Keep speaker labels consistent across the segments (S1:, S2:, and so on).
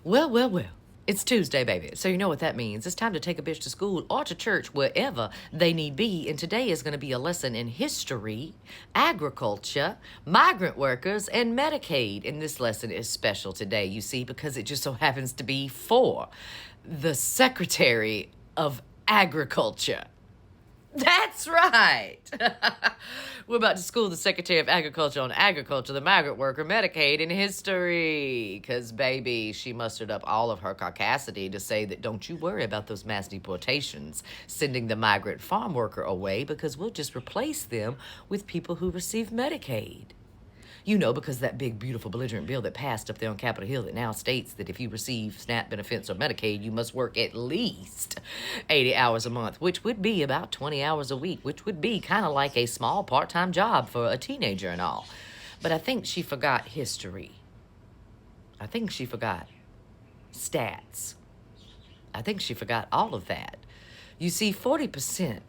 S1: Well, well, well. It's Tuesday, baby. So you know what that means. It's time to take a bitch to school or to church, wherever they need be. And today is going to be a lesson in history, agriculture, migrant workers, and Medicaid. And this lesson is special today, you see, because it just so happens to be for the Secretary of Agriculture. That's right. We're about to school the Secretary of Agriculture on agriculture, the migrant worker, Medicaid, and history. Because, baby, she mustered up all of her caucasity to say that don't you worry about those mass deportations, sending the migrant farm worker away, because we'll just replace them with people who receive Medicaid. You know, because that big, beautiful, belligerent bill that passed up there on Capitol Hill that now states that if you receive SNAP benefits or Medicaid, you must work at least 80 hours a month, which would be about 20 hours a week, which would be kind of like a small part-time job for a teenager and all. But I think she forgot history. I think she forgot stats. I think she forgot all of that. You see, 40%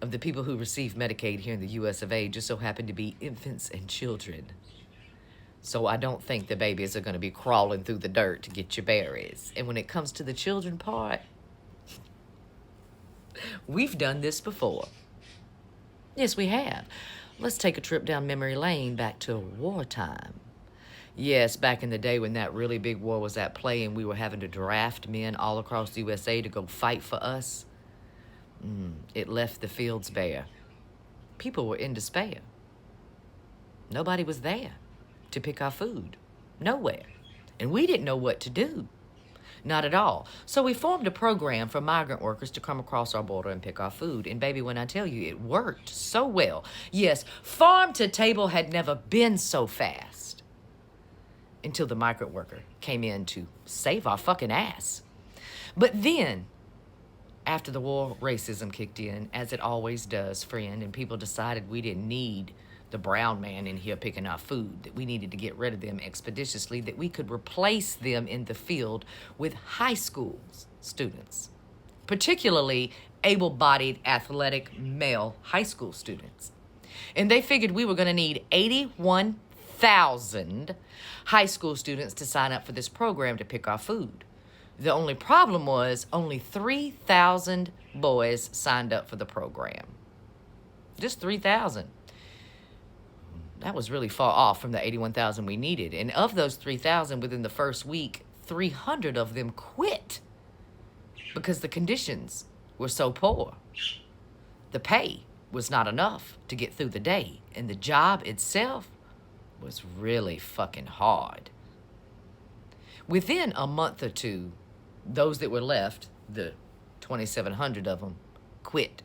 S1: of the people who receive Medicaid here in the U.S. of A. just so happen to be infants and children. So I don't think the babies are going to be crawling through the dirt to get your berries. And when it comes to the children part, we've done this before. Yes, we have. Let's take a trip down memory lane back to wartime. Yes, back in the day when that really big war was at play and we were having to draft men all across the USA to go fight for us. It left the fields bare. People were in despair. Nobody was there to pick our food. Nowhere. And we didn't know what to do. Not at all. So we formed a program for migrant workers to come across our border and pick our food. And baby, when I tell you, it worked so well. Yes, farm to table had never been so fast until the migrant worker came in to save our fucking ass. But then, after the war, racism kicked in, as it always does, friend, and people decided we didn't need the brown man in here picking our food, that we needed to get rid of them expeditiously, that we could replace them in the field with high school students, particularly able-bodied, athletic, male high school students. And they figured we were going to need 81,000 high school students to sign up for this program to pick our food. The only problem was only 3,000 boys signed up for the program. Just 3,000. That was really far off from the 81,000 we needed. And of those 3,000, within the first week, 300 of them quit because the conditions were so poor. The pay was not enough to get through the day, and the job itself was really fucking hard. Within a month or two, those that were left, the 2,700 of them, quit.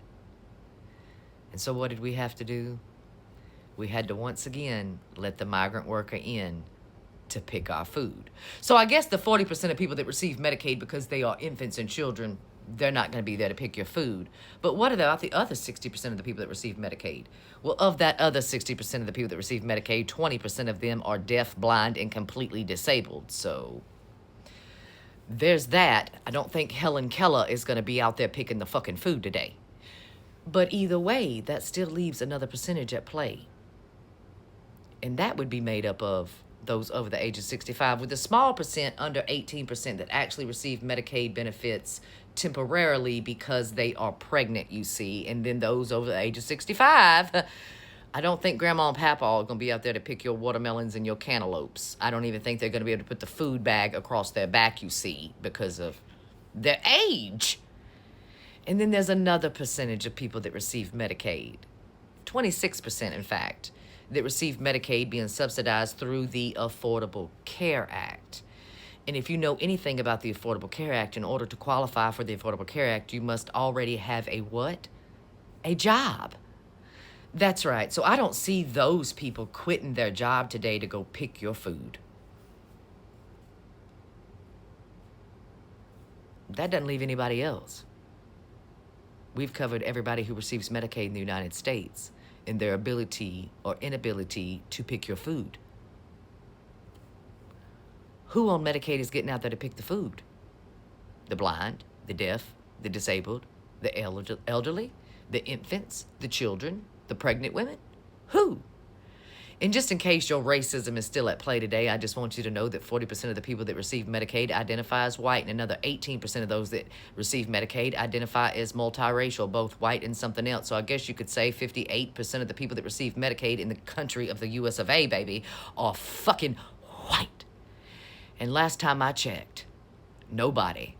S1: And so what did we have to do? We had to once again let the migrant worker in to pick our food. So I guess the 40% of people that receive Medicaid because they are infants and children, they're not going to be there to pick your food. But what about the other 60% of the people that receive Medicaid? Well, of that other 60% of the people that receive Medicaid, 20% of them are deaf, blind, and completely disabled. So there's that. I don't think Helen Keller is going to be out there picking the fucking food today. But either way, that still leaves another percentage at play. And that would be made up of those over the age of 65, with a small percent under 18% that actually receive Medicaid benefits temporarily because they are pregnant, you see. And then those over the age of 65, I don't think Grandma and Papa are going to be out there to pick your watermelons and your cantaloupes. I don't even think they're going to be able to put the food bag across their back, you see, because of their age. And then there's another percentage of people that receive Medicaid, 26% in fact, that receive Medicaid being subsidized through the Affordable Care Act. And if you know anything about the Affordable Care Act, in order to qualify for the Affordable Care Act, you must already have a what? A job. That's right. So I don't see those people quitting their job today to go pick your food. That doesn't leave anybody else. We've covered everybody who receives Medicaid in the United States in their ability or inability to pick your food. Who on Medicaid is getting out there to pick the food? The blind, the deaf, the disabled, the elderly, the infants, the children, the pregnant women? Who? And just in case your racism is still at play today, I just want you to know that 40% of the people that receive Medicaid identify as white, and another 18% of those that receive Medicaid identify as multiracial, both white and something else. So I guess you could say 58% of the people that receive Medicaid in the country of the US of A, baby, are fucking white. And last time I checked, nobody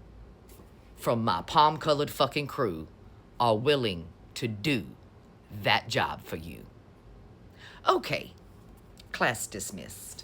S1: from my palm-colored fucking crew are willing to do that job for you. Okay. Class dismissed.